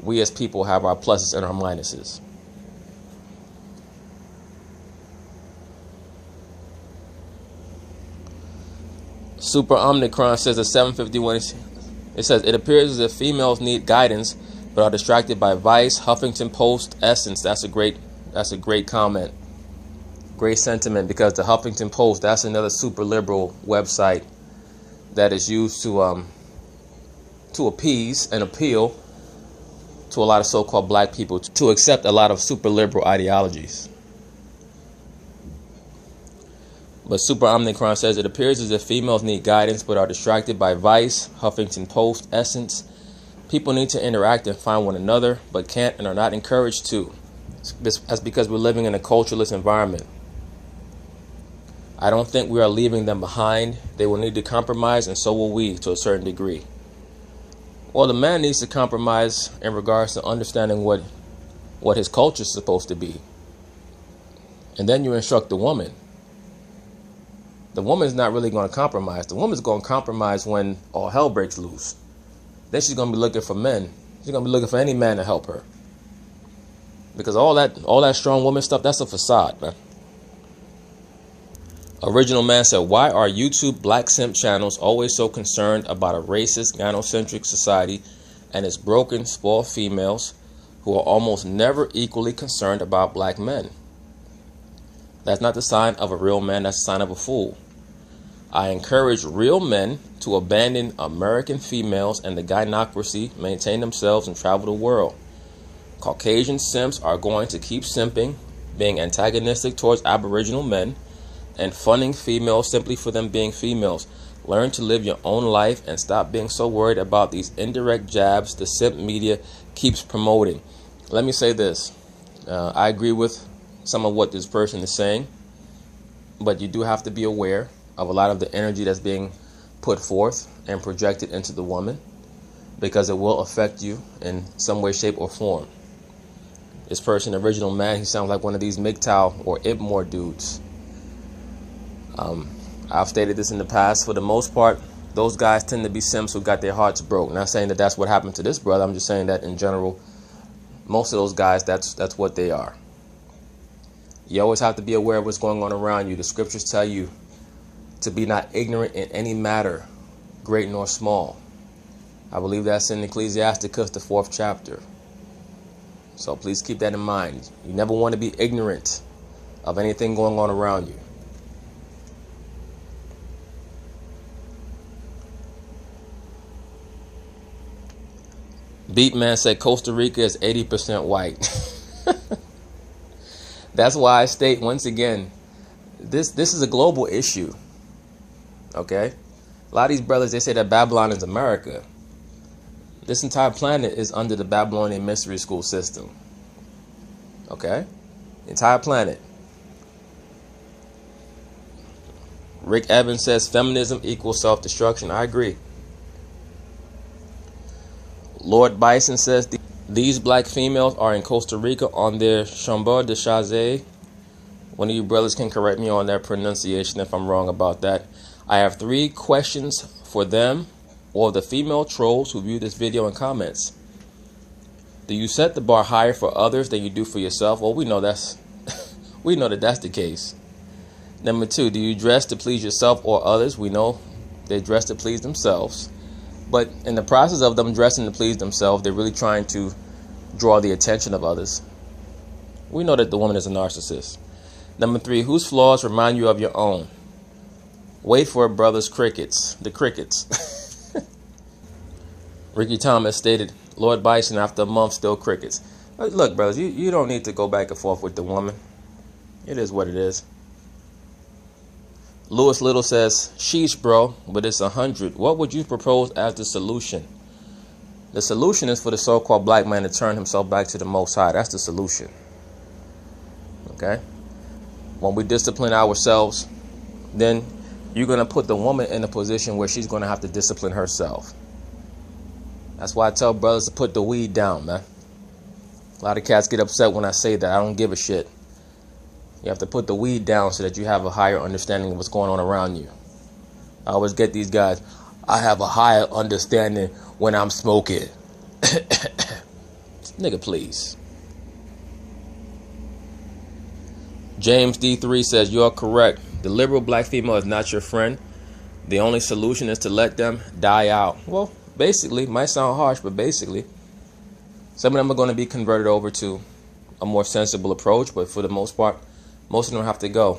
we as people have our pluses and our minuses. Super Omnicron says at 7:51, it says, it appears as if females need guidance but are distracted by Vice, Huffington Post, Essence. That's a great comment. Great sentiment, because the Huffington Post, that's another super liberal website that is used to appease and appeal to a lot of so-called black people to accept a lot of super liberal ideologies. But Super Omnicron says, it appears as if females need guidance but are distracted by Vice, Huffington Post, Essence. People need to interact and find one another, but can't and are not encouraged to. That's because we're living in a cultureless environment. I don't think we are leaving them behind. They will need to compromise, and so will we to a certain degree. Well, the man needs to compromise in regards to understanding what his culture is supposed to be. And then you instruct the woman. The woman's not really going to compromise. The woman's going to compromise when all hell breaks loose. Then she's going to be looking for men. She's going to be looking for any man to help her. Because all that strong woman stuff, that's a facade, man. Original Man said, why are YouTube black simp channels always so concerned about a racist, gynocentric society and its broken, spoiled females who are almost never equally concerned about black men? That's not the sign of a real man, that's the sign of a fool. I encourage real men to abandon American females and the gynocracy, maintain themselves, and travel the world. Caucasian simps are going to keep simping, being antagonistic towards Aboriginal men, and funding females simply for them being females. Learn to live your own life and stop being so worried about these indirect jabs the simp media keeps promoting. Let me say this. I agree with some of what this person is saying, but you do have to be aware of a lot of the energy that's being put forth and projected into the woman, because it will affect you in some way, shape, or form. This person, Original Man, he sounds like one of these MGTOW or IPMOR dudes. I've stated this in the past. For the most part, those guys tend to be simps who got their hearts broke. Not saying that that's what happened to this brother. I'm just saying that in general, most of those guys, that's what they are. You always have to be aware of what's going on around you. The scriptures tell you to be not ignorant in any matter, great nor small. I believe that's in Ecclesiasticus, the 4th chapter. So please keep that in mind. You never want to be ignorant of anything going on around you. Beatman said Costa Rica is 80% white. That's why I state once again, this is a global issue. Okay? A lot of these brothers, they say that Babylon is America. This entire planet is under the Babylonian mystery school system. Okay? The entire planet. Rick Evans says feminism equals self-destruction. I agree. Lord Bison says these black females are in Costa Rica on their chambre de chasse. One of you brothers can correct me on that pronunciation if I'm wrong about that. I have 3 questions for them or the female trolls who view this video and comments. Do you set the bar higher for others than you do for yourself? Well, we know that's we know that that's the case. Number 2, do you dress to please yourself or others? We know they dress to please themselves. But in the process of them dressing to please themselves, they're really trying to draw the attention of others. We know that the woman is a narcissist. Number 3, whose flaws remind you of your own? Wait for it, brothers. Crickets. The crickets. Ricky Thomas stated, Lord Bison, after a month, still crickets. Look, brothers, you don't need to go back and forth with the woman. It is what it is. Lewis Little says, sheesh, bro, but it's 100. What would you propose as the solution? The solution is for the so-called black man to turn himself back to the Most High. That's the solution. Okay? When we discipline ourselves, then you're going to put the woman in a position where she's going to have to discipline herself. That's why I tell brothers to put the weed down, man. A lot of cats get upset when I say that. I don't give a shit. You have to put the weed down so that you have a higher understanding of what's going on around you. I always get these guys, I have a higher understanding when I'm smoking. Nigga, please. James D3 says, you are correct. The liberal black female is not your friend. The only solution is to let them die out. Well, basically, might sound harsh, but basically, some of them are going to be converted over to a more sensible approach, but for the most part, most of them have to go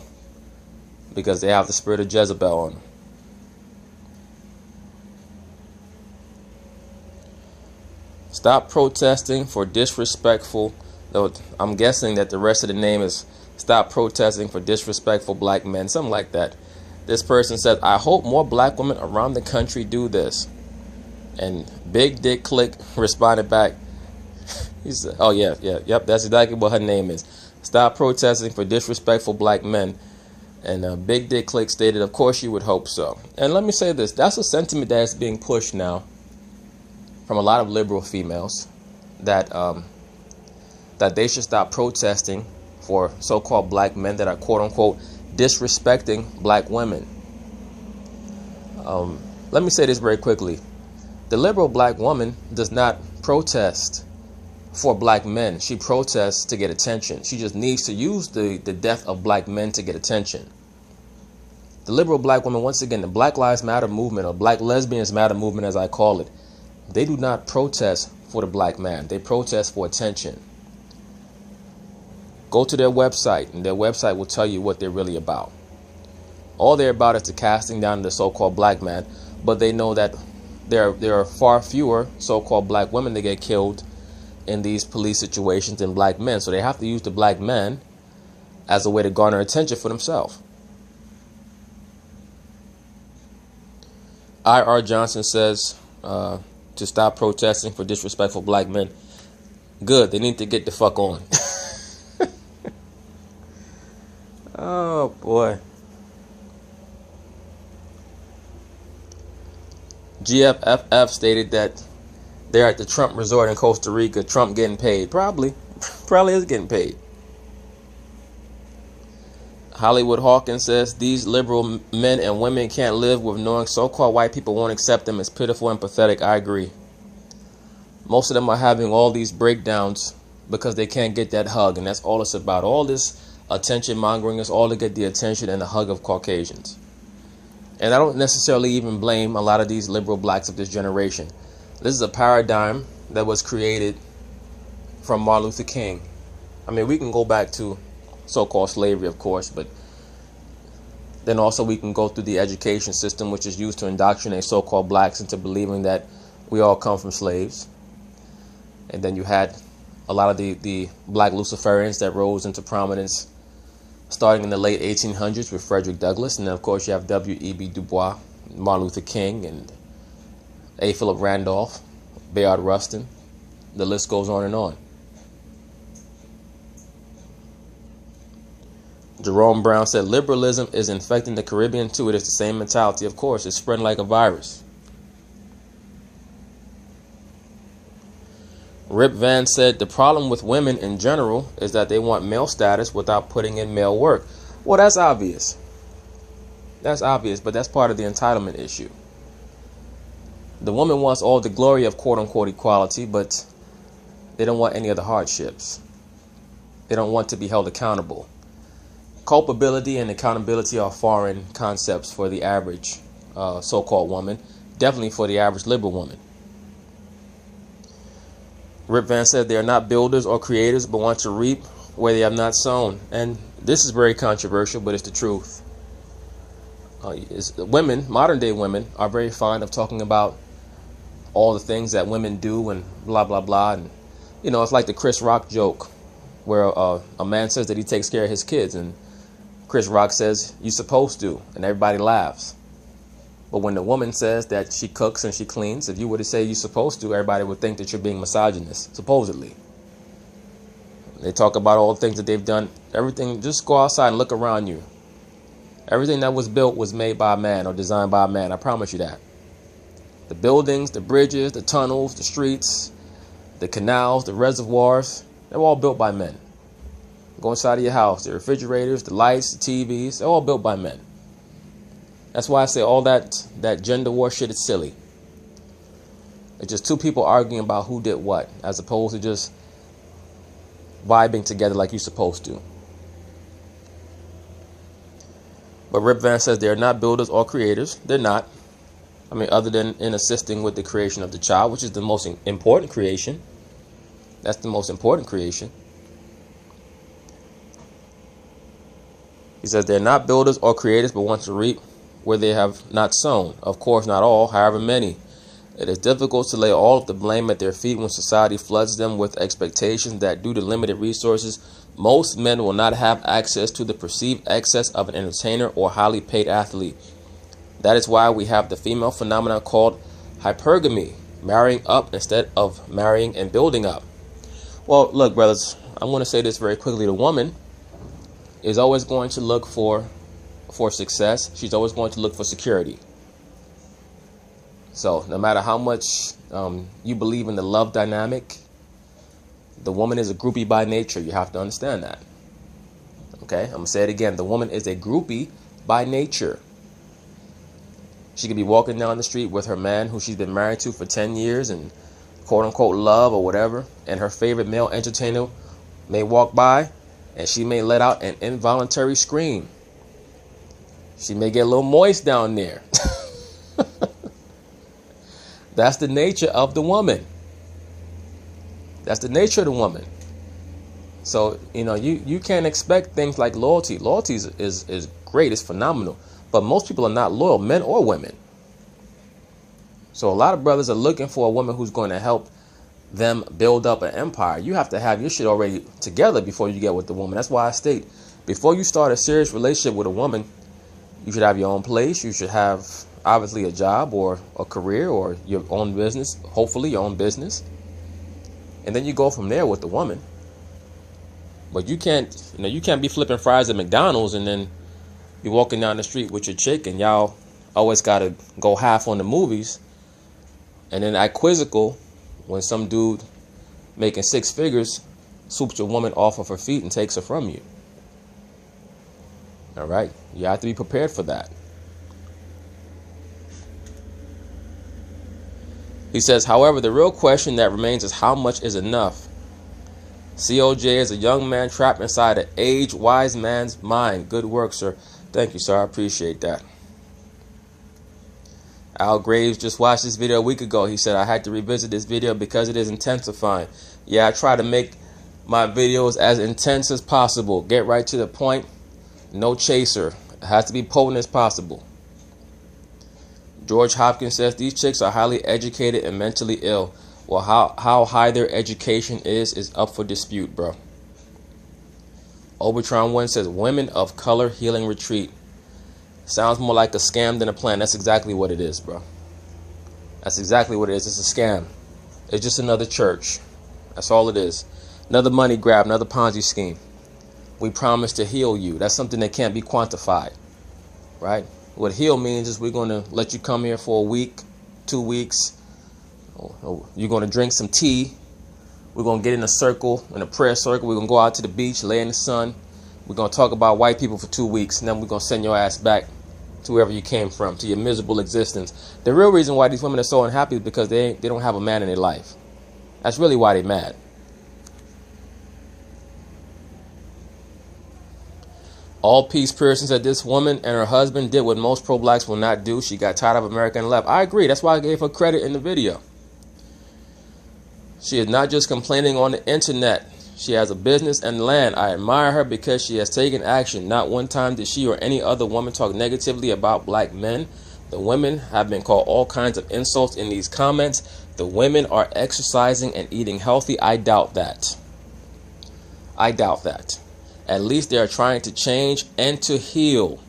because they have the spirit of Jezebel on them. Stop protesting for disrespectful, though I'm guessing that the rest of the name is stop protesting for disrespectful black men, something like that. This person says, I hope more black women around the country do this. And Big Dick Click responded back. He said, oh yeah, yep, that's exactly what her name is. Stop protesting for disrespectful black men. And Big Dick Click stated, of course you would hope so. And let me say this, that's a sentiment that is being pushed now from a lot of liberal females, that that they should stop protesting for so-called black men that are quote-unquote disrespecting black women. Let me say this very quickly. The liberal black woman does not protest for black men. She protests to get attention. She just needs to use the death of black men to get attention. The liberal black woman, once again, the Black Lives Matter movement, or Black Lesbians Matter movement as I call it, they do not protest for the black man. They protest for attention. Go to their website, and their website will tell you what they're really about. All they're about is the casting down of the so-called black man, but they know that there are far fewer so-called black women that get killed in these police situations than black men. So they have to use the black man as a way to garner attention for themselves. I.R. Johnson says to stop protesting for disrespectful black men. Good, they need to get the fuck on. Oh boy. GFFF stated that they're at the Trump resort in Costa Rica. Trump getting paid. Probably is getting paid. Hollywood Hawkins says these liberal men and women can't live with knowing so-called white people won't accept them. It's pitiful and pathetic. I agree. Most of them are having all these breakdowns because they can't get that hug, and that's all it's about. All this attention mongering is all to get the attention and the hug of Caucasians. And I don't necessarily even blame a lot of these liberal blacks of this generation. This is a paradigm that was created from Martin Luther King. I mean, we can go back to so-called slavery, of course, but then also we can go through the education system, which is used to indoctrinate so-called blacks into believing that we all come from slaves. And then you had a lot of the black Luciferians that rose into prominence starting in the late 1800s with Frederick Douglass. And then, of course, you have W.E.B. Du Bois, Martin Luther King, and A. Philip Randolph, Bayard Rustin. The list goes on and on. Jerome Brown said, liberalism is infecting the Caribbean too. It is the same mentality. Of course, it's spreading like a virus. Rip Van said, the problem with women in general is that they want male status without putting in male work. Well, that's obvious. That's obvious, but that's part of the entitlement issue. The woman wants all the glory of quote-unquote equality, but they don't want any of the hardships. They don't want to be held accountable. Culpability and accountability are foreign concepts for the average so-called woman, definitely for the average liberal woman. Rip Van said they are not builders or creators, but want to reap where they have not sown. And this is very controversial, but it's the truth. Women, modern day women, are very fond of talking about all the things that women do and blah, blah, blah. And, you know, it's like the Chris Rock joke where a man says that he takes care of his kids and Chris Rock says, you're supposed to, and everybody laughs. But when the woman says that she cooks and she cleans, if you were to say you're supposed to, everybody would think that you're being misogynist, supposedly. They talk about all the things that they've done. Everything, just go outside and look around you. Everything that was built was made by a man or designed by a man. I promise you that. The buildings, the bridges, the tunnels, the streets, the canals, the reservoirs, they're all built by men. Go inside of your house, the refrigerators, the lights, the TVs, they're all built by men. That's why I say all that gender war shit is silly. It's just two people arguing about who did what, as opposed to just vibing together like you're supposed to. But Rip Van says they're not builders or creators. They're not. I mean, other than in assisting with the creation of the child, which is the most important creation. That's the most important creation. He says they're not builders or creators, but want to reap where they have not sown. Of course, not all, however many. It is difficult to lay all of the blame at their feet when society floods them with expectations that, due to limited resources, most men will not have access to the perceived excess of an entertainer or highly paid athlete. That is why we have the female phenomenon called hypergamy, marrying up instead of marrying and building up. Well, look, brothers, I'm going to say this very quickly. The woman is always going to look for success. She's always going to look for security. So no matter how much you believe in the love dynamic, the woman is a groupie by nature. You have to understand that. Okay, I'm going to say it again. The woman is a groupie by nature. She could be walking down the street with her man who she's been married to for 10 years and quote unquote love or whatever, and her favorite male entertainer may walk by and she may let out an involuntary scream. She may get a little moist down there. That's the nature of the woman. That's the nature of the woman. So, you can't expect things like loyalty. Loyalty is great. It's phenomenal. But most people are not loyal, men or women. So a lot of brothers are looking for a woman who's going to help them build up an empire. You have to have your shit already together before you get with the woman. That's why I state, before you start a serious relationship with a woman, you should have your own place. You should have, obviously, a job or a career or your own business, hopefully your own business. And then you go from there with the woman. But you can't be flipping fries at McDonald's and then you're walking down the street with your chick and y'all always got to go half on the movies. And then act quizzical when some dude making six figures swoops your woman off of her feet and takes her from you. All right. You have to be prepared for that. He says, however, the real question that remains is how much is enough? COJ is a young man trapped inside an age-wise man's mind. Good work, sir. Thank you, sir. I appreciate that. Al Graves just watched this video a week ago. He said, I had to revisit this video because it is intensifying. Yeah, I try to make my videos as intense as possible. Get right to the point. No chaser. It has to be potent as possible. George Hopkins says, these chicks are highly educated and mentally ill. Well, how high their education is up for dispute, bro. Obertron 1 says, women of color healing retreat. Sounds more like a scam than a plan. That's exactly what it is, bro. That's exactly what it is. It's a scam. It's just another church. That's all it is. Another money grab, another Ponzi scheme. We promise to heal you. That's something that can't be quantified, right? What heal means is we're going to let you come here for a week, 2 weeks. You're going to drink some tea. We're going to get in a circle, in a prayer circle. We're going to go out to the beach, lay in the sun. We're going to talk about white people for 2 weeks, and then we're going to send your ass back to wherever you came from, to your miserable existence. The real reason why these women are so unhappy is because they don't have a man in their life. That's really why they're mad. All Peace Pearson said this woman and her husband did what most pro-blacks will not do. She got tired of America and left. I agree. That's why I gave her credit in the video. She is not just complaining on the internet. She has a business and land. I admire her because she has taken action. Not one time did she or any other woman talk negatively about black men. The women have been called all kinds of insults in these comments. The women are exercising and eating healthy. I doubt that. I doubt that. At least they are trying to change and to heal.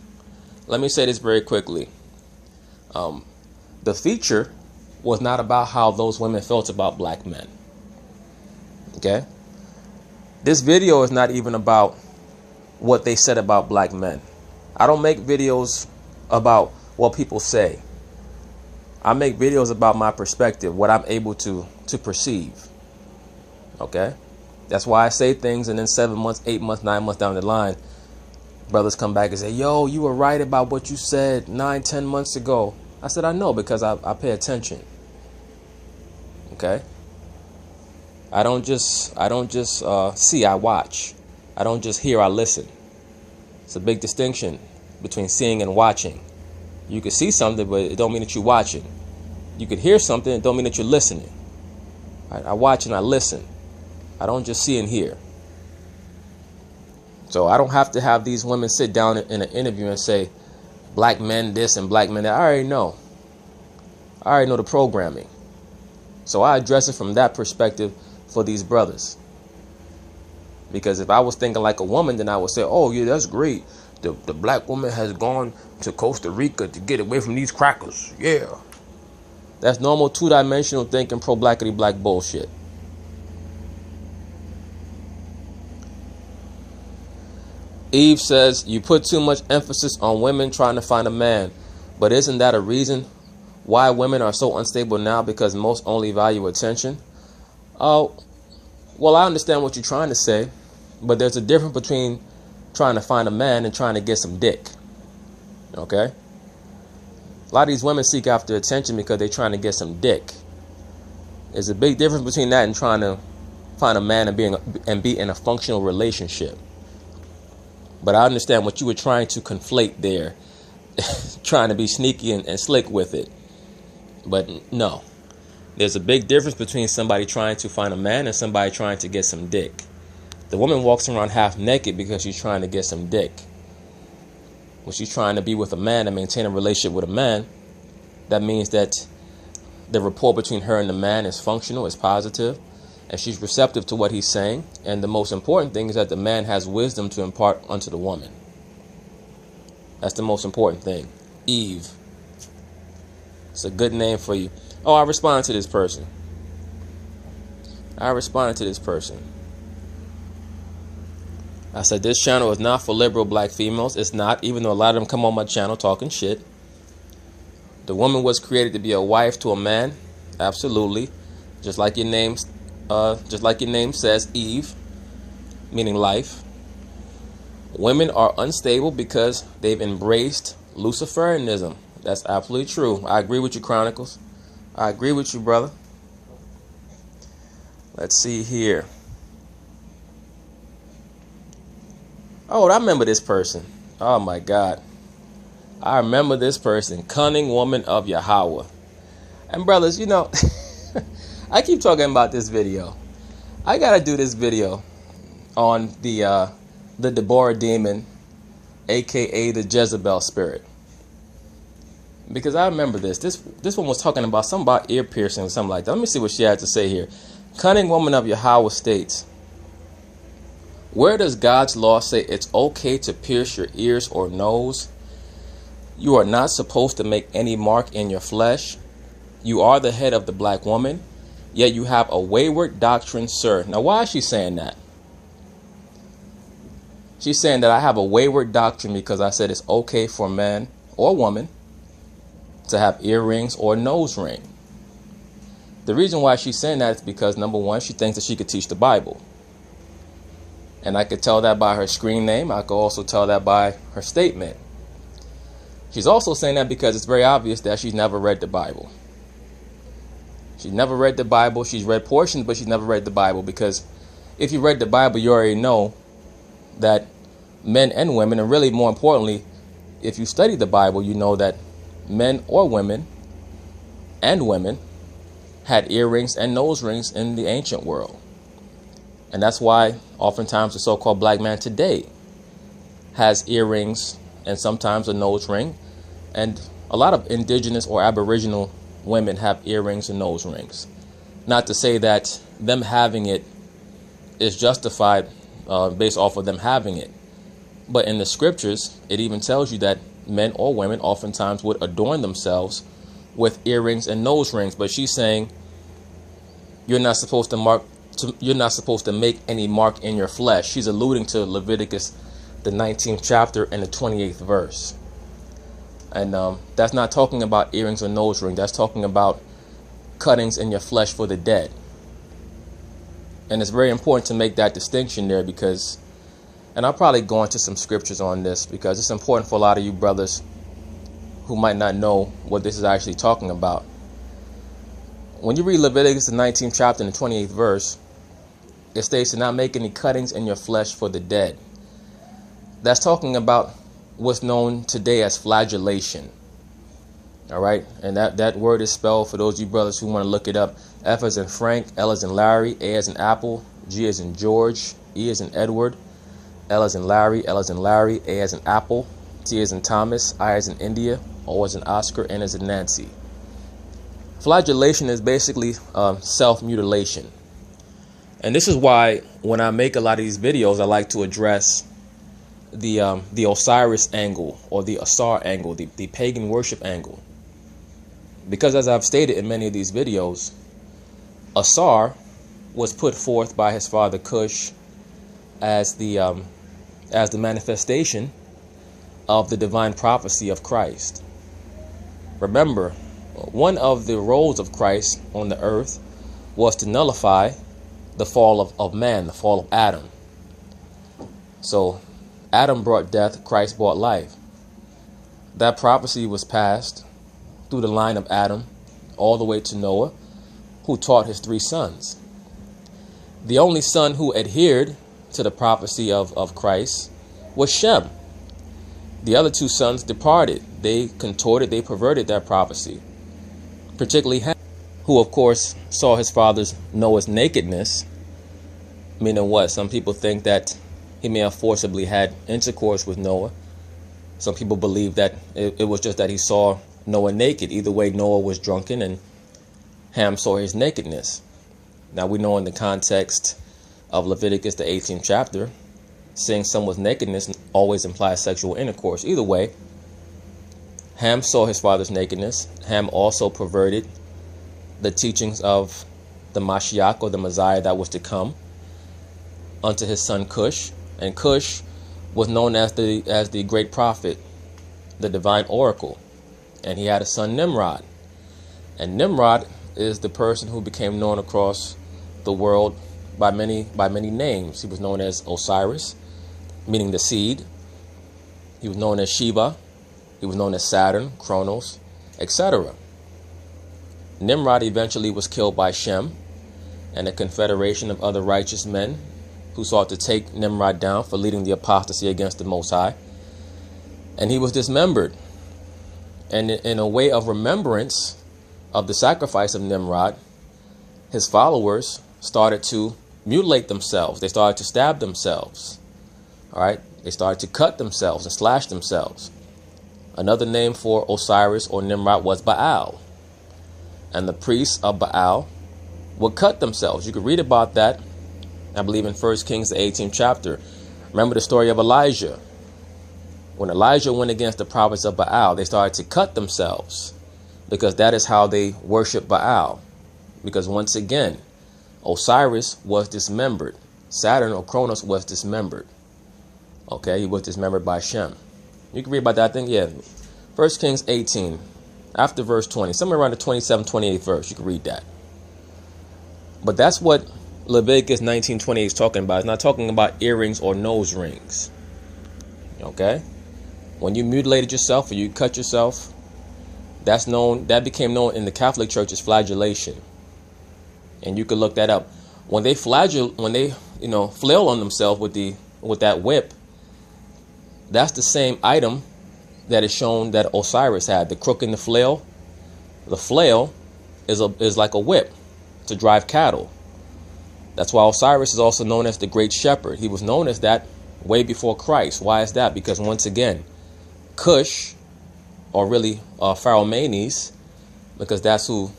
Let me say this very quickly. The feature was not about how those women felt about black men. Okay? This video is not even about what they said about black men. I don't make videos about what people say. I make videos about my perspective, what I'm able to perceive. Okay? That's why I say things, and then 7 months, 8 months, 9 months down the line, brothers come back and say, yo, you were right about what you said 9, 10 months ago. I said, I know, because I pay attention. Okay? I don't just see, I watch. I don't just hear, I listen. It's a big distinction between seeing and watching. You could see something, but it don't mean that you're watching. You could hear something, it don't mean that you're listening. I watch and I listen. I don't just see and hear. So I don't have to have these women sit down in an interview and say, black men this and black men that. I already know. I already know the programming. So I address it from that perspective for these brothers. Because if I was thinking like a woman, then I would say, oh yeah, that's great. The black woman has gone to Costa Rica to get away from these crackers. Yeah. That's normal two-dimensional thinking, pro-blackity black bullshit. Eve says, you put too much emphasis on women trying to find a man. But isn't that a reason why women are so unstable now? Because most only value attention? Oh, well, I understand what you're trying to say. But there's a difference between trying to find a man and trying to get some dick. Okay? A lot of these women seek after attention because they're trying to get some dick. There's a big difference between that and trying to find a man and be in a functional relationship. But I understand what you were trying to conflate there. Trying to be sneaky and slick with it. But no. There's a big difference between somebody trying to find a man and somebody trying to get some dick. The woman walks around half naked because she's trying to get some dick. When she's trying to be with a man and maintain a relationship with a man, that means that the rapport between her and the man is functional, is positive, and she's receptive to what he's saying. And the most important thing is that the man has wisdom to impart unto the woman. That's the most important thing. Eve. It's a good name for you. Oh, I responded to this person. I said, this channel is not for liberal black females. It's not, even though a lot of them come on my channel talking shit. The woman was created to be a wife to a man. Absolutely. Just like your name says, Eve, meaning life. Women are unstable because they've embraced Luciferianism. That's absolutely true. I agree with you, Chronicles. I agree with you, brother. Let's see here. Oh, I remember this person. Oh, my God. I remember this person. Cunning woman of Yahweh. And brothers, you know, I keep talking about this video. I got to do this video on the Deborah demon, a.k.a. the Jezebel spirit. Because I remember this. This one was talking about something about ear piercing or something like that. Let me see what she had to say here. Cunning woman of Yahweh states, where does God's law say it's okay to pierce your ears or nose? You are not supposed to make any mark in your flesh. You are the head of the black woman, yet you have a wayward doctrine, sir. Now, why is she saying that? She's saying that I have a wayward doctrine because I said it's okay for a man or woman to have earrings or nose ring. The reason why she's saying that is because, number one, she thinks that she could teach the Bible. And I could tell that by her screen name. I could also tell that by her statement. She's also saying that because it's very obvious that she's never read the Bible. She's never read the Bible. She's read portions, but she's never read the Bible. Because if you read the Bible, you already know that men and women, and really more importantly, if you study the Bible, you know that men or women and women had earrings and nose rings in the ancient world. And that's why oftentimes the so-called black man today has earrings and sometimes a nose ring. And a lot of indigenous or aboriginal women have earrings and nose rings. Not to say that them having it is justified based off of them having it. But in the scriptures, it even tells you that men or women oftentimes would adorn themselves with earrings and nose rings. But she's saying you're not supposed to make any mark in your flesh. She's alluding to Leviticus, the 19th chapter and the 28th verse. And that's not talking about earrings or nose ring. That's talking about cuttings in your flesh for the dead. And it's very important to make that distinction there because, and I'll probably go into some scriptures on this because it's important for a lot of you brothers who might not know what this is actually talking about. When you read Leviticus, the 19th chapter and the 28th verse, It states to not make any cuttings in your flesh for the dead. That's talking about what's known today as flagellation. All right, and that word is spelled, for those of you brothers who want to look it up, F as in Frank, L as in Larry, A as in Apple, G as in George, E as in Edward, L as in Larry, L as in Larry, A as in Apple, T as in Thomas, I as in India, O as in Oscar, N as in Nancy. Flagellation is basically self-mutilation. And this is why when I make a lot of these videos, I like to address the Osiris angle, or the Asar angle, the pagan worship angle. Because as I've stated in many of these videos, Asar was put forth by his father Cush as the manifestation of the divine prophecy of Christ. Remember, one of the roles of Christ on the earth was to nullify the fall of man, the fall of Adam. So Adam brought death, Christ brought life. That prophecy was passed through the line of Adam all the way to Noah, who taught his 3 sons. The only son who adhered to the prophecy of Christ was Shem. The other 2 sons departed. They contorted, they perverted that prophecy. Particularly Ham, who of course saw his father's Noah's nakedness. Meaning what? Some people think that he may have forcibly had intercourse with Noah. Some people believe that it was just that he saw Noah naked. Either way, Noah was drunken and Ham saw his nakedness. Now we know in the context of Leviticus, the 18th chapter, seeing someone's nakedness always implies sexual intercourse. Either way, Ham saw his father's nakedness. Ham also perverted the teachings of the Mashiach, or the Messiah that was to come, unto his son Cush. And Cush was known as the great prophet, the divine oracle. And he had a son Nimrod. And Nimrod is the person who became known across the world by many names. He was known as Osiris, meaning the seed. He was known as Sheba. He was known as Saturn, Kronos, etc. Nimrod eventually was killed by Shem and a confederation of other righteous men who sought to take Nimrod down for leading the apostasy against the Most High. And he was dismembered. And in a way of remembrance of the sacrifice of Nimrod, his followers started to mutilate themselves. They started to stab themselves. All right? They started to cut themselves and slash themselves. Another name for Osiris or Nimrod was Baal. And the priests of Baal would cut themselves. You could read about that, I believe, in 1 Kings, the 18th chapter. Remember the story of Elijah. When Elijah went against the prophets of Baal, they started to cut themselves, because that is how they worship Baal. Because once again, Osiris was dismembered. Saturn or Kronos was dismembered. Okay, he was dismembered by Shem. You can read about that, I think, yeah. 1 Kings 18, after verse 20, somewhere around the 27th, 28th verse, you can read that. But that's what Leviticus 19:28 is talking about. It's not talking about earrings or nose rings. Okay? When you mutilated yourself or you cut yourself, that became known in the Catholic Church as flagellation. And you can look that up. When they flail on themselves with that whip, that's the same item that is shown that Osiris had, the crook and the flail. The flail is like a whip to drive cattle. That's why Osiris is also known as the Great Shepherd. He was known as that way before Christ. Why is that? Because once again, Cush, or really Pharaoh Manes, because that's who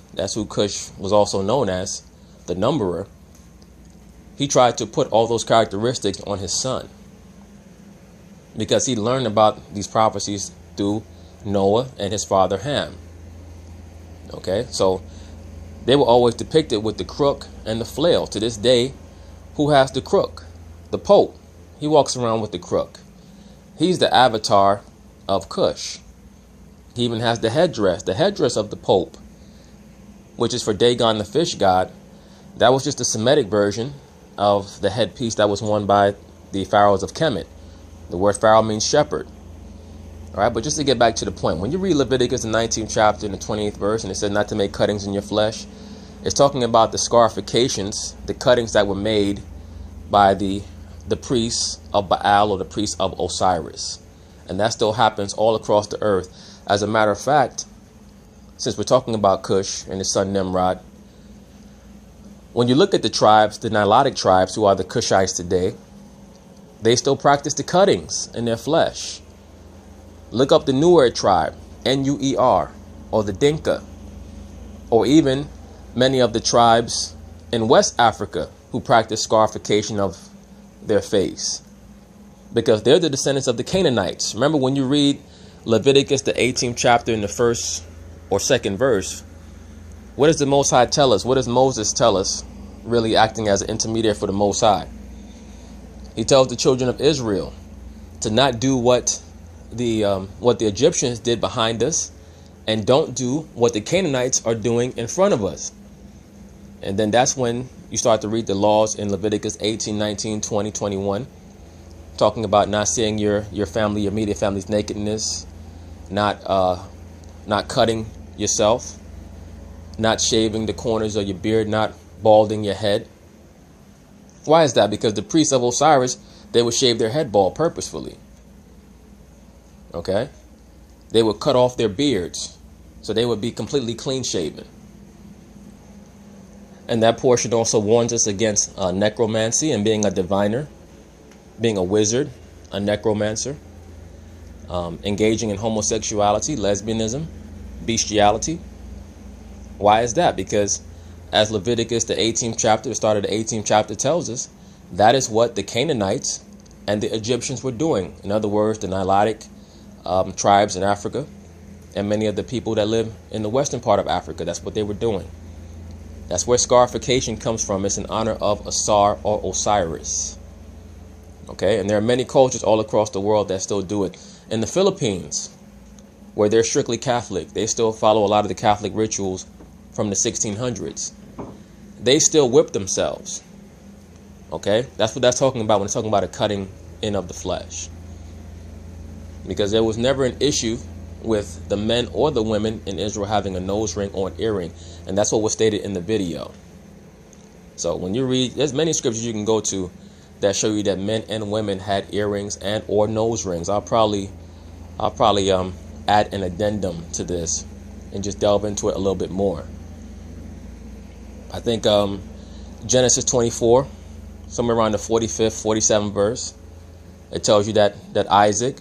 Cush was also known as, the numberer. He tried to put all those characteristics on his son, because he learned about these prophecies through Noah and his father Ham. Okay, so they were always depicted with the crook and the flail. To this day, who has the crook? The Pope. He walks around with the crook. He's the avatar of Cush. He even has the headdress of the Pope, which is for Dagon, the fish god. That was just the Semitic version of the headpiece that was worn by the pharaohs of Kemet. The word pharaoh means shepherd. All right, but just to get back to the point, when you read Leviticus, the 19th chapter, and the 28th verse, and it says not to make cuttings in your flesh, it's talking about the scarifications, the cuttings that were made by the priests of Baal or the priests of Osiris. And that still happens all across the earth. As a matter of fact, since we're talking about Cush and his son Nimrod, when you look at the tribes, the Nilotic tribes, who are the Cushites today, they still practice the cuttings in their flesh. Look up the Nuer tribe, Nuer, or the Dinka, or even many of the tribes in West Africa who practice scarification of their face, because they're the descendants of the Canaanites. Remember, when you read Leviticus, the 18th chapter, in the first or second verse, what does the Most High tell us? What does Moses tell us, really acting as an intermediary for the Most High? He tells the children of Israel to not do what the Egyptians did behind us, and don't do what the Canaanites are doing in front of us. And then that's when you start to read the laws in Leviticus 18, 19, 20, 21, talking about not seeing your family, your immediate family's nakedness, not cutting yourself, not shaving the corners of your beard, not balding your head. Why is that? Because the priests of Osiris, they would shave their head bald purposefully. Okay? They would cut off their beards, so they would be completely clean shaven. And that portion also warns us against necromancy and being a diviner, being a wizard, a necromancer, engaging in homosexuality, lesbianism, bestiality. Why is that? Because as Leviticus, the 18th chapter, the start of the 18th chapter tells us, that is what the Canaanites and the Egyptians were doing. In other words, the Nilotic tribes in Africa and many of the people that live in the western part of Africa, that's what they were doing. That's where scarification comes from. It's in honor of Asar or Osiris. Okay, and there are many cultures all across the world that still do it. In the Philippines, where they're strictly Catholic, they still follow a lot of the Catholic rituals from the 1600s. They still whip themselves. Okay, that's what that's talking about when it's talking about a cutting in of the flesh. Because there was never an issue with the men or the women in Israel having a nose ring or an earring. And that's what was stated in the video. So when you read, there's many scriptures you can go to that show you that men and women had earrings and or nose rings. I'll probably add an addendum to this and just delve into it a little bit more. I think Genesis 24, somewhere around the 45th, 47th verse, it tells you that Isaac,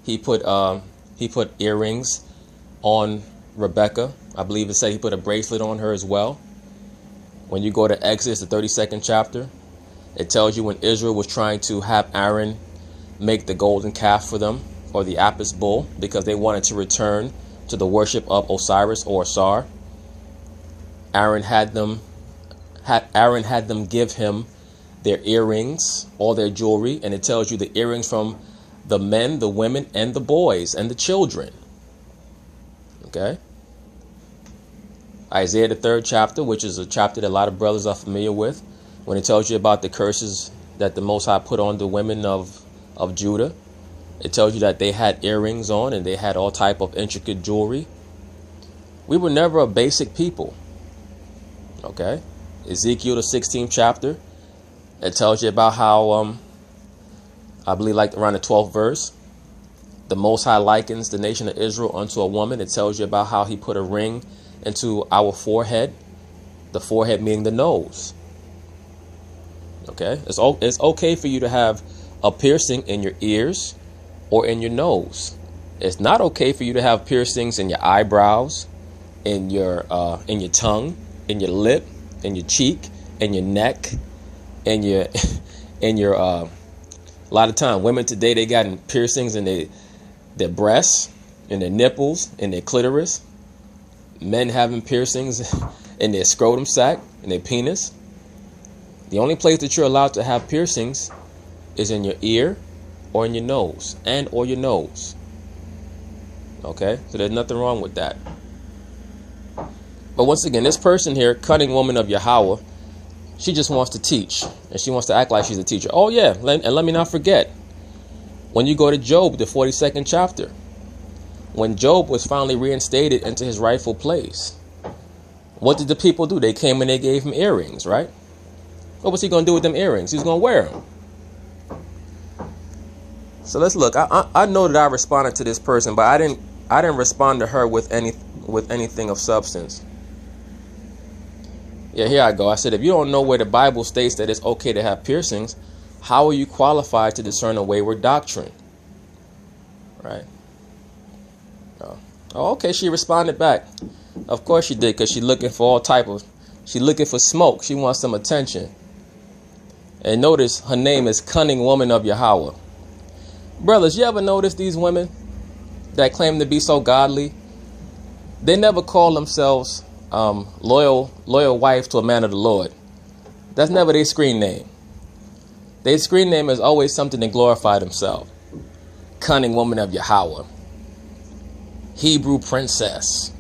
he put earrings on Rebecca. I believe it said he put a bracelet on her as well. When you go to Exodus, the 32nd chapter, it tells you when Israel was trying to have Aaron make the golden calf for them, or the Apis bull, because they wanted to return to the worship of Osiris or Asar. Aaron had them give him their earrings, all their jewelry, and it tells you the earrings from the men, the women, and the boys, and the children. Okay? Isaiah, the 3rd chapter, which is a chapter that a lot of brothers are familiar with, when it tells you about the curses that the Most High put on the women of Judah. It tells you that they had earrings on and they had all type of intricate jewelry. We were never a basic people. Okay? Ezekiel, the 16th chapter, it tells you about how, I believe like around the 12th verse, the Most High likens the nation of Israel unto a woman. It tells you about how he put a ring into our forehead, the forehead meaning the nose. Okay? It's okay for you to have a piercing in your ears or in your nose. It's not okay for you to have piercings in your eyebrows, in your tongue, in your lip, in your cheek, in your neck, in your a lot of time women today, they got piercings in their breasts, in their nipples, in their clitoris. Men having piercings in their scrotum sac, in their penis. The only place that you're allowed to have piercings is in your ear or in your nose, and or your nose. Okay, so there's nothing wrong with that. But once again, this person here, cunning woman of Yahweh, she just wants to teach, and she wants to act like she's a teacher. Oh yeah, and let me not forget, when you go to Job, the 42nd chapter, when Job was finally reinstated into his rightful place, what did the people do? They came and they gave him earrings, right? What was he going to do with them earrings? He was going to wear them. So let's look. I know that I responded to this person, but I didn't respond to her with anything of substance. Yeah, here I go. I said, if you don't know where the Bible states that it's okay to have piercings, how are you qualified to discern a wayward doctrine? Right. Oh, okay. She responded back. Of course she did, because she's looking for all type of. She's looking for smoke. She wants some attention. And notice her name is Cunning Woman of Yahweh. Brothers, you ever notice these women that claim to be so godly? They never call themselves loyal wife to a man of the Lord. That's never their screen name. Their screen name is always something to glorify themselves. Cunning Woman of Yahweh. Hebrew Princess.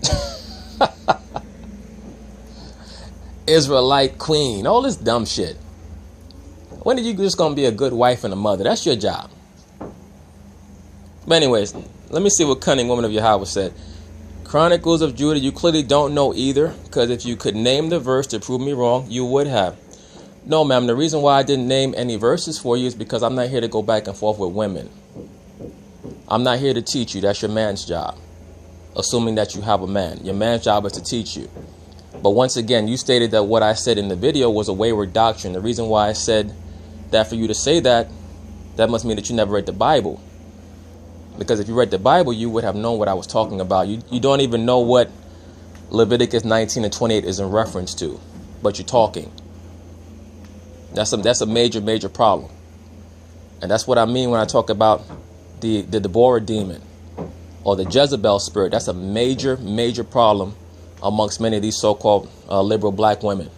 Israelite Queen. All this dumb shit. When are you just going to be a good wife and a mother? That's your job. But anyways, let me see what Cunning Woman of Yahweh said. Chronicles of Judah, you clearly don't know either, because if you could name the verse to prove me wrong, you would have. No, ma'am, the reason why I didn't name any verses for you is because I'm not here to go back and forth with women. I'm not here to teach you. That's your man's job. Assuming that you have a man. Your man's job is to teach you. But once again, you stated that what I said in the video was a wayward doctrine. The reason why I said that for you to say that must mean that you never read the Bible. Because if you read the Bible, you would have known what I was talking about. You don't even know what Leviticus 19 and 28 is in reference to, but you're talking. That's a major problem. And that's what I mean when I talk about the Deborah demon or the Jezebel spirit. That's a major problem amongst many of these so-called liberal black women.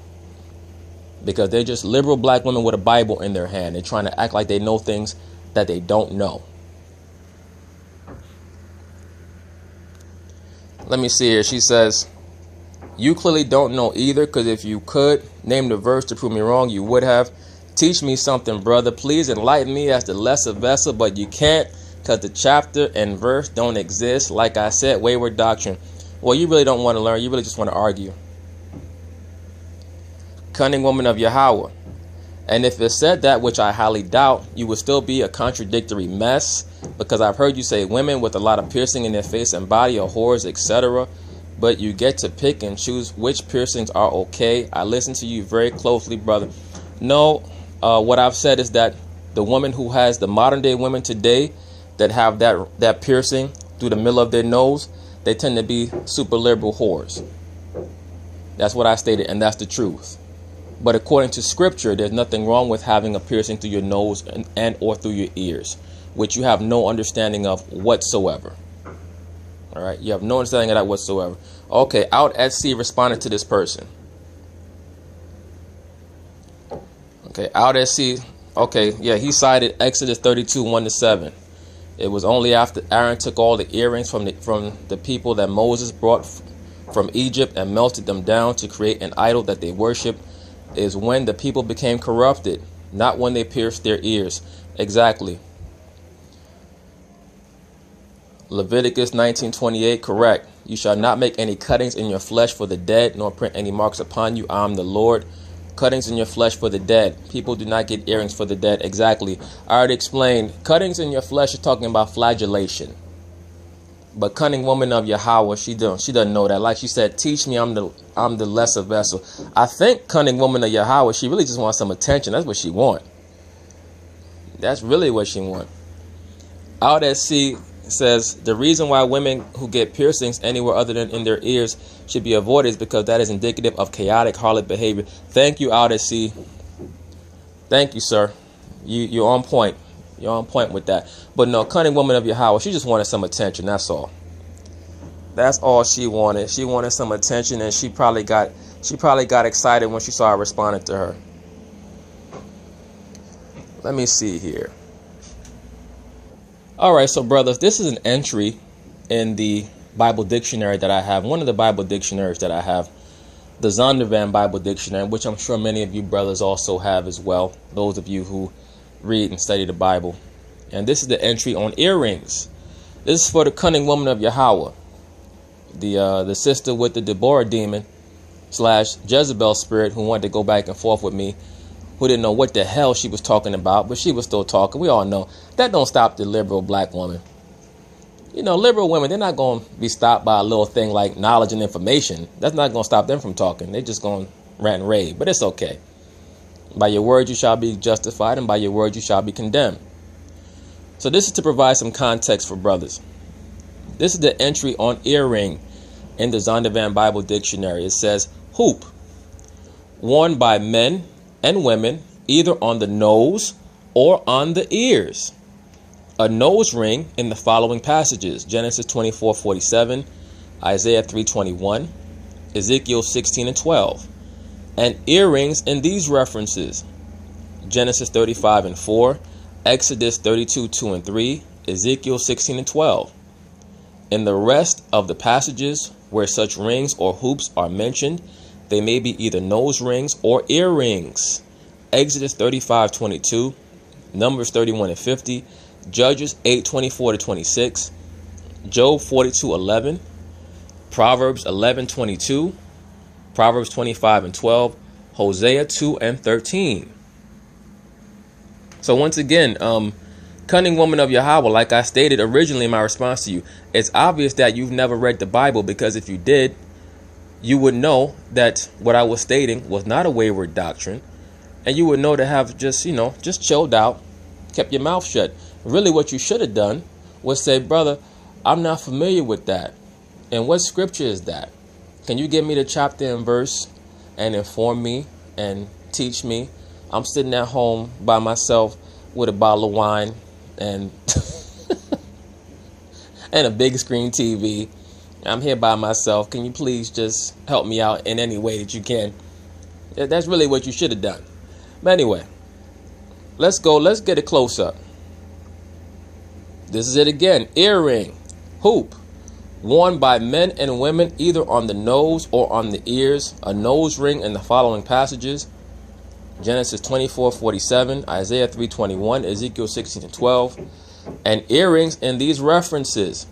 Because they're just liberal black women with a Bible in their hand. They're trying to act like they know things that they don't know. Let me see here. She says, you clearly don't know either, because if you could name the verse to prove me wrong, you would have. Teach me something, brother. Please enlighten me as the lesser vessel, but you can't, because the chapter and verse don't exist. Like I said, wayward doctrine. Well, you really don't want to learn. You really just want to argue. Cunning Woman of Yahweh. And if it said that, which I highly doubt, you would still be a contradictory mess, because I've heard you say women with a lot of piercing in their face and body are whores, etc. But you get to pick and choose which piercings are okay. I listen to you very closely, brother. No, what I've said is that the woman who has the modern day women today that have that piercing through the middle of their nose, they tend to be super liberal whores. That's what I stated, and that's the truth. But according to Scripture, there's nothing wrong with having a piercing through your nose and or through your ears, which you have no understanding of whatsoever. All right, you have no understanding of that whatsoever. Okay, Out at Sea responded to this person. Okay, Out at Sea. Okay, yeah, he cited Exodus 32, 1-7. It was only after Aaron took all the earrings from the people that Moses brought from Egypt and melted them down to create an idol that they worshiped, is when the people became corrupted, not when they pierced their ears. Exactly. Leviticus 19:28, correct. You shall not make any cuttings in your flesh for the dead, nor print any marks upon you. I am the Lord. Cuttings in your flesh for the dead. People do not get earrings for the dead. Exactly. I already explained. Cuttings in your flesh is talking about flagellation. But Cunning Woman of Yahweh, she doesn't know that. Like she said, teach me, I'm the lesser vessel. I think Cunning Woman of Yahweh, she really just wants some attention. That's what she want. That's really what she want. Out at Sea says, the reason why women who get piercings anywhere other than in their ears should be avoided is because that is indicative of chaotic harlot behavior. Thank you, Out at Sea. Thank you, sir. You're on point. You're on point with that. But no, Cunning Woman of Yahweh, she just wanted some attention. That's all. That's all she wanted. She wanted some attention, and she probably got excited when she saw I responded to her. Let me see here. All right, so brothers, this is an entry in the Bible dictionary that I have. One of the Bible dictionaries that I have, the Zondervan Bible Dictionary, which I'm sure many of you brothers also have as well. Those of you who read and study the Bible. And this is the entry on earrings. This is for the Cunning Woman of Yahweh, the sister with the Deborah demon / Jezebel spirit who wanted to go back and forth with me who didn't know what the hell she was talking about, but she was still talking. We all know that don't stop the liberal black woman. You know, liberal women, they're not going to be stopped by a little thing like knowledge and information. That's not going to stop them from talking. They're just going to rant and rave, but it's okay. By your word you shall be justified, and by your word you shall be condemned. So this is to provide some context for brothers. This is the entry on earring in the Zondervan Bible Dictionary. It says, hoop, worn by men and women, either on the nose or on the ears. A nose ring in the following passages: Genesis 24:47, Isaiah 3:21, Ezekiel 16:12. And earrings in these references: Genesis 35:4, Exodus 32:2-3, Ezekiel 16:12. In the rest of the passages where such rings or hoops are mentioned, they may be either nose rings or earrings. Exodus 35:22, Numbers 31:50, Judges 8:24-26, Job 42:11, Proverbs 11:22, Proverbs 25:12, Hosea 2:13. So once again, cunning woman of Yahweh, like I stated originally in my response to you, it's obvious that you've never read the Bible, because if you did, you would know that what I was stating was not a wayward doctrine, and you would know to have just chilled out, kept your mouth shut. Really what you should have done was say, brother, I'm not familiar with that. And what scripture is that? Can you give me the chapter and verse and inform me and teach me? I'm sitting at home by myself with a bottle of wine and and a big screen TV. I'm here by myself. Can you please just help me out in any way that you can? That's really what you should have done. But anyway, let's go. Let's get a close up. This is it again. Earring, hoop, worn by men and women, either on the nose or on the ears. A nose ring in the following passages: Genesis 24:47, Isaiah 3:21, Ezekiel 16:12. And earrings in these references: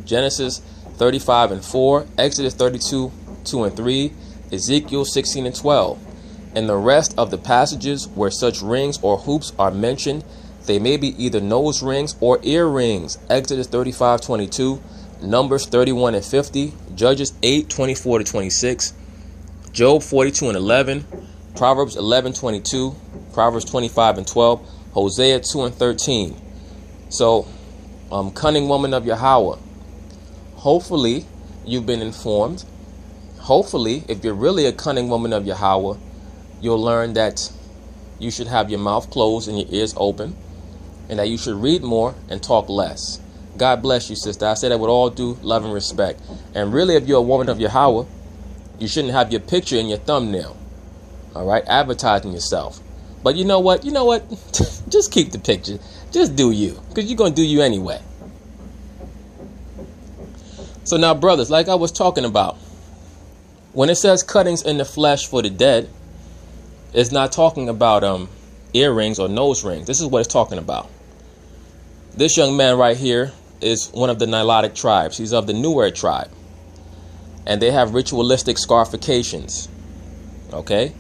Genesis 35:4, Exodus 32:2-3, Ezekiel 16:12. In the rest of the passages where such rings or hoops are mentioned, they may be either nose rings or earrings. Exodus 35:22, Numbers 31:50, Judges 8:24-26, Job 42:11, Proverbs 11:22, Proverbs 25:12, Hosea 2:13. So, cunning woman of Yahweh, hopefully you've been informed. Hopefully, if you're really a cunning woman of Yahweh, you'll learn that you should have your mouth closed and your ears open, and that you should read more and talk less. God bless you, sister. I say that with all due love and respect. And really, if you're a woman of Yahweh, you shouldn't have your picture in your thumbnail. All right, advertising yourself. But you know what? Just keep the picture. Just do you, because you're going to do you anyway. So now, brothers, like I was talking about, when it says cuttings in the flesh for the dead, it's not talking about earrings or nose rings. This is what it's talking about. This young man right here is one of the Nilotic tribes. He's of the Nuer tribe. And they have ritualistic scarifications. Okay?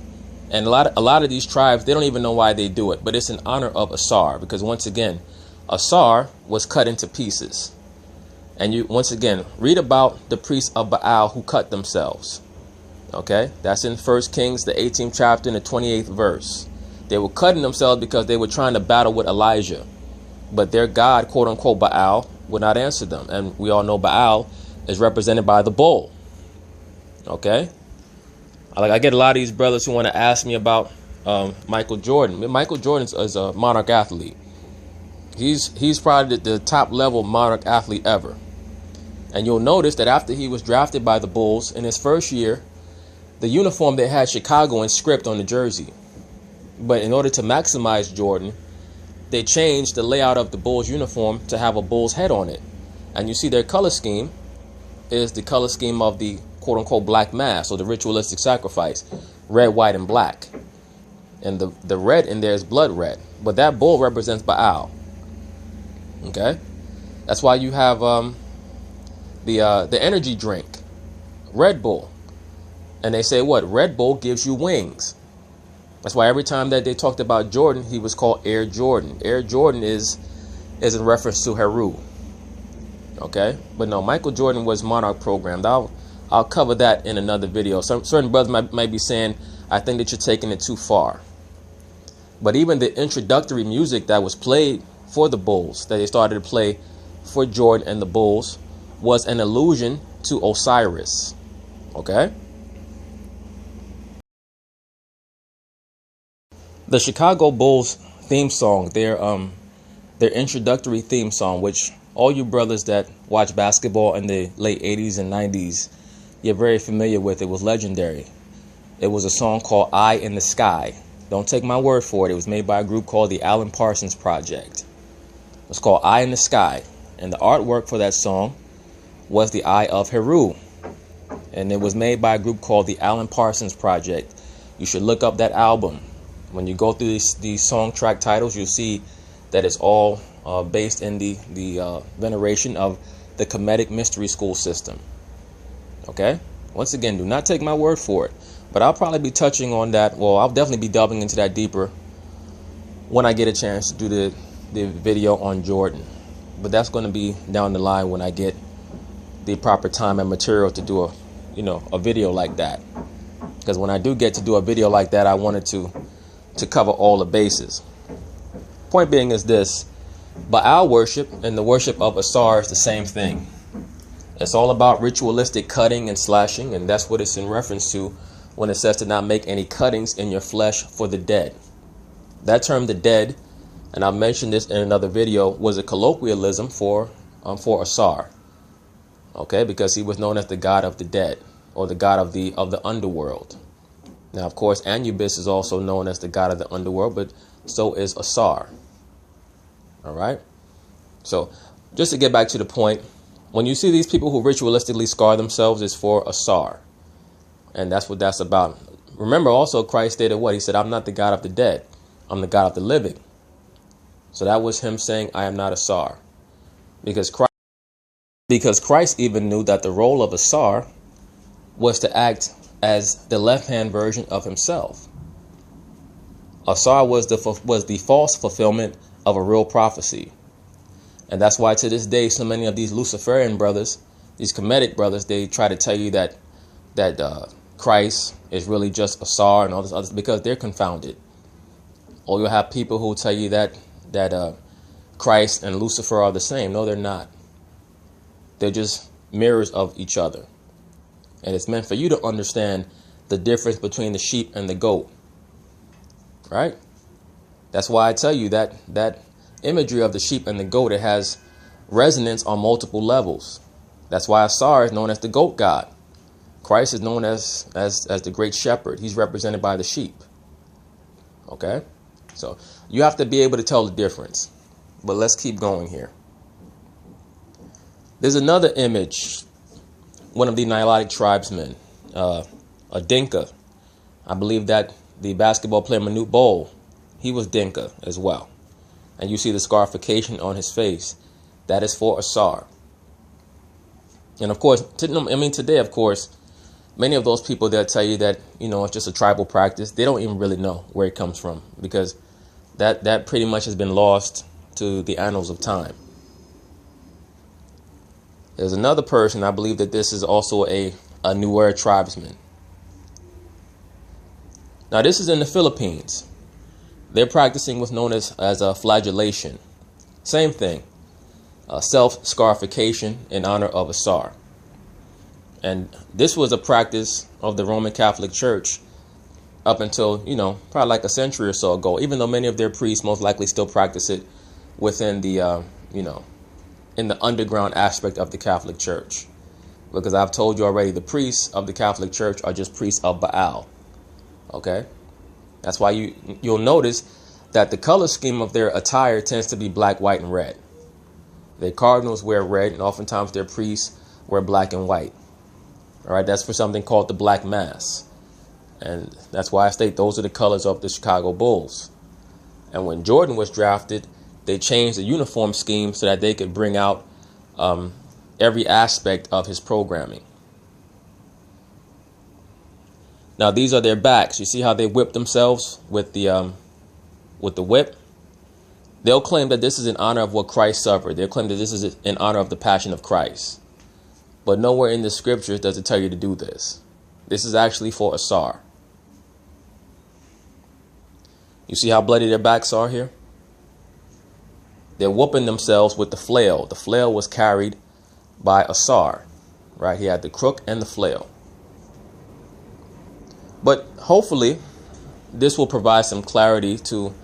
And a lot of these tribes, they don't even know why they do it. But it's in honor of Asar. Because once again, Asar was cut into pieces. And you, once again, read about the priests of Baal who cut themselves. Okay? That's in 1 Kings, the 18th chapter and the 28th verse. They were cutting themselves because they were trying to battle with Elijah. But their God, quote unquote, Baal, would not answer them. And we all know Baal is represented by the bull. Okay? I get a lot of these brothers who want to ask me about Michael Jordan. Michael Jordan is a monarch athlete. He's probably the top level monarch athlete ever. And you'll notice that after he was drafted by the Bulls in his first year, the uniform they had Chicago in script on the jersey. But in order to maximize Jordan, they changed the layout of the Bulls uniform to have a bull's head on it. And you see their color scheme is the color scheme of the quote-unquote black mass, or the ritualistic sacrifice. Red, white, and black. And the red in there is blood red. But that bull represents Baal. Okay? That's why you have the energy drink, Red Bull. And they say what? Red Bull gives you wings. That's why every time that they talked about Jordan, he was called Air Jordan. Air Jordan is in reference to Heru. Okay, but no, Michael Jordan was monarch programmed. I'll cover that in another video. Certain brothers might be saying, I think that you're taking it too far. But even the introductory music that was played for the Bulls, that they started to play for Jordan and the Bulls, was an allusion to Osiris. Okay? The Chicago Bulls theme song, their introductory theme song, which all you brothers that watch basketball in the late 80s and 90s, you're very familiar with. It was legendary. It was a song called Eye in the Sky. Don't take my word for it. It was made by a group called the Alan Parsons Project. It's called Eye in the Sky. And the artwork for that song was the Eye of Heru. And it was made by a group called the Alan Parsons Project. You should look up that album. When you go through these song track titles, you'll see that it's all based in the veneration of the Kemetic Mystery School system. Okay? Once again, do not take my word for it. But I'll probably be touching on that. Well, I'll definitely be delving into that deeper when I get a chance to do the video on Jordan. But that's going to be down the line when I get the proper time and material to do a video like that. Because when I do get to do a video like that, I wanted to cover all the bases. Point being is this: Baal worship and the worship of Asar is the same thing. It's all about ritualistic cutting and slashing, and that's what it's in reference to when it says to not make any cuttings in your flesh for the dead. That term, the dead, and I mentioned this in another video, was a colloquialism for Asar. Okay, because he was known as the god of the dead, or the god of the underworld. Now, of course, Anubis is also known as the god of the underworld, but so is Asar. All right. So just to get back to the point, when you see these people who ritualistically scar themselves, it's for Asar. And that's what that's about. Remember also, Christ stated what? He said, I'm not the God of the dead. I'm the God of the living. So that was him saying, I am not Asar. Because Christ even knew that the role of Asar was to act as the left-hand version of himself. Asar was the false fulfillment of a real prophecy. And that's why to this day, so many of these Luciferian brothers, these Kemetic brothers, they try to tell you that Christ is really just Asar and all this other, because they're confounded. Or you'll have people who tell you that Christ and Lucifer are the same. No, they're not. They're just mirrors of each other. And it's meant for you to understand the difference between the sheep and the goat. Right? That's why I tell you that imagery of the sheep and the goat, it has resonance on multiple levels. That's why Asar is known as the goat god. Christ is known as the great shepherd. He's represented by the sheep. Okay? So you have to be able to tell the difference. But let's keep going here. There's another image. One of the Nilotic tribesmen, a Dinka. I believe that the basketball player Manute Bol, he was Dinka as well. And you see the scarification on his face. That is for Asar. And of course, today, of course, many of those people that tell you that, it's just a tribal practice, they don't even really know where it comes from, because that pretty much has been lost to the annals of time. There's another person, I believe that this is also a Nuer tribesman. Now, this is in the Philippines. They're practicing what's known as a flagellation. Same thing. Self-scarification in honor of Asar. And this was a practice of the Roman Catholic Church up until, probably like a century or so ago, even though many of their priests most likely still practice it within the, in the underground aspect of the Catholic Church. Because I've told you already, the priests of the Catholic Church are just priests of Baal. Okay? That's why you'll notice that the color scheme of their attire tends to be black, white, and red. Their cardinals wear red, and oftentimes their priests wear black and white. All right, that's for something called the Black Mass. And that's why I state those are the colors of the Chicago Bulls. And when Jordan was drafted, they changed the uniform scheme so that they could bring out every aspect of his programming. Now these are their backs. You see how they whip themselves with the whip? They'll claim that this is in honor of what Christ suffered. They'll claim that this is in honor of the passion of Christ. But nowhere in the scriptures does it tell you to do this. This is actually for Asar. You see how bloody their backs are here? They're whooping themselves with the flail. The flail was carried by Asar, right? He had the crook and the flail. But hopefully, this will provide some clarity to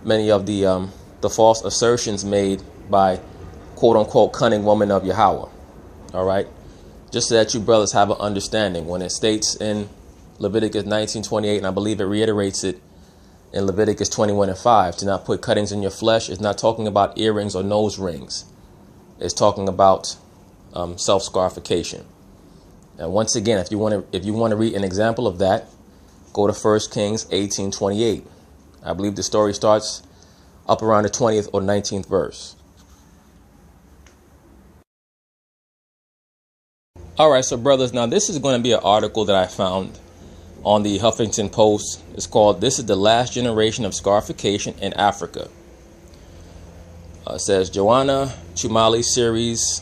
many of the false assertions made by quote-unquote cunning woman of Yahweh. All right? Just so that you brothers have an understanding. When it states in Leviticus 19:28, and I believe it reiterates it in Leviticus 21:5, to not put cuttings in your flesh, it's not talking about earrings or nose rings. It's talking about self-scarification. And once again, if you want to read an example of that, go to 1 Kings 18:28. I believe the story starts up around the 20th or 19th verse. All right, so brothers, now this is going to be an article that I found on the Huffington Post. It's called "This is the Last Generation of Scarification in Africa." It says Joanna Chumali's series,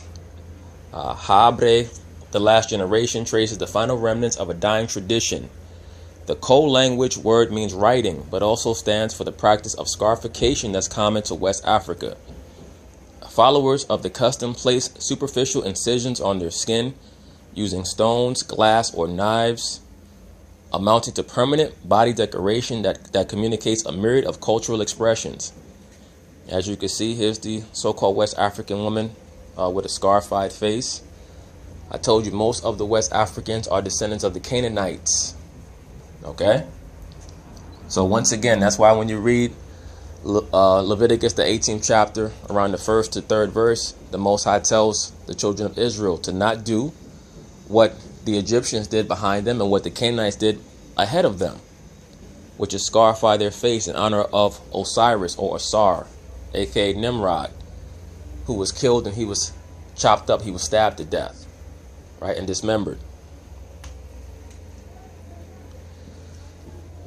Habre, The Last Generation, traces the final remnants of a dying tradition. The Ko language word means writing, but also stands for the practice of scarification that's common to West Africa. Followers of the custom place superficial incisions on their skin using stones, glass, or knives, amounting to permanent body decoration that communicates a myriad of cultural expressions. As you can see, here's the so-called West African woman with a scarified face. I told you most of the West Africans are descendants of the Canaanites. Okay? So once again, that's why when you read Leviticus, the 18th chapter, around the 1st to 3rd verse, the Most High tells the children of Israel to not do what the Egyptians did behind them and what the Canaanites did ahead of them, which is scarify their face in honor of Osiris or Asar, aka Nimrod, who was killed and he was chopped up, he was stabbed to death, right, and dismembered.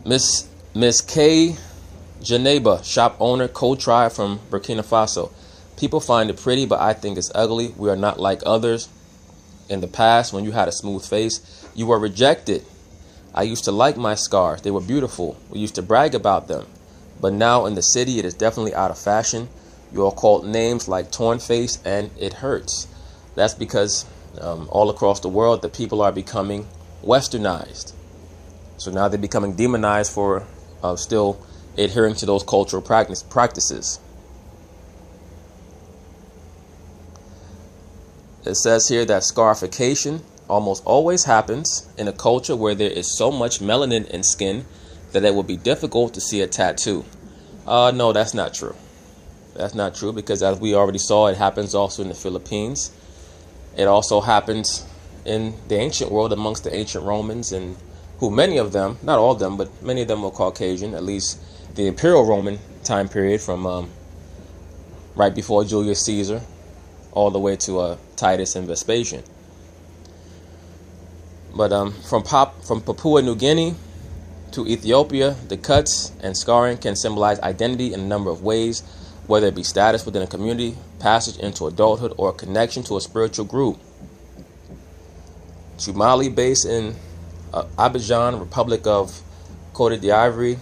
Miss K. Janeba, shop owner, co-tribe from Burkina Faso. People find it pretty, but I think it's ugly. We are not like others. In the past, when you had a smooth face, you were rejected. I used to like my scars. They were beautiful. We used to brag about them. But now in the city, it is definitely out of fashion. You are called names like torn face, and it hurts. That's because all across the world, the people are becoming westernized. So now they're becoming demonized for still adhering to those cultural practices. It says here that scarification almost always happens in a culture where there is so much melanin in skin that it will be difficult to see a tattoo. No, that's not true. That's not true, because as we already saw, it happens also in the Philippines. It also happens in the ancient world amongst the ancient Romans, and who many of them, not all of them, but many of them were Caucasian, at least the Imperial Roman time period from right before Julius Caesar all the way to Titus and Vespasian. But from Papua New Guinea to Ethiopia, the cuts and scarring can symbolize identity in a number of ways, whether it be status within a community, passage into adulthood, or a connection to a spiritual group. Chumali, based in Abidjan, Republic of Côte d'Ivoire,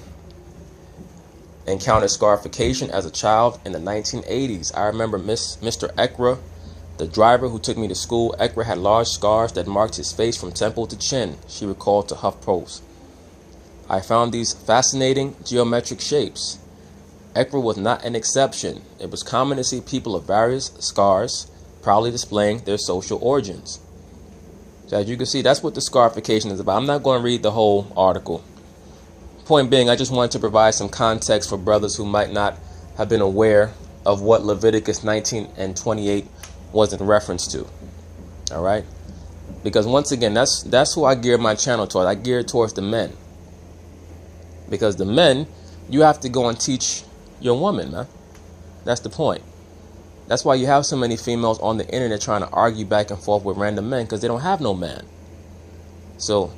encountered scarification as a child in the 1980s. I remember Mr. Ekra, the driver who took me to school. Ekra had large scars that marked his face from temple to chin, she recalled to HuffPost. I found these fascinating geometric shapes. Ekra was not an exception. It was common to see people of various scars proudly displaying their social origins. So as you can see, that's what the scarification is about. I'm not going to read the whole article. Point being, I just wanted to provide some context for brothers who might not have been aware of what Leviticus 19 and 28 was in reference to. All right? Because once again, that's who I gear my channel towards. I gear it towards the men. Because the men, you have to go and teach your woman, man. That's the point. That's why you have so many females on the internet trying to argue back and forth with random men, because they don't have no man. So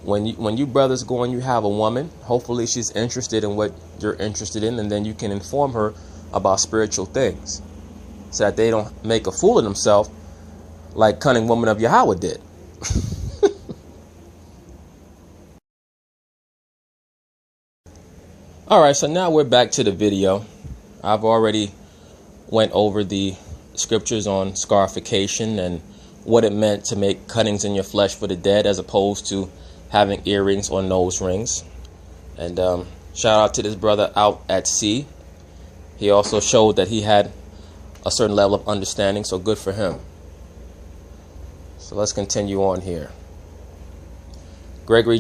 when you brothers go and you have a woman, hopefully she's interested in what you're interested in, and then you can inform her about spiritual things so that they don't make a fool of themselves like cunning woman of Yahweh did. All right, so now we're back to the video. I've already went over the scriptures on scarification and what it meant to make cuttings in your flesh for the dead as opposed to having earrings or nose rings. And shout out to this brother out at sea. He also showed that he had a certain level of understanding, so good for him. So let's continue on here. Gregory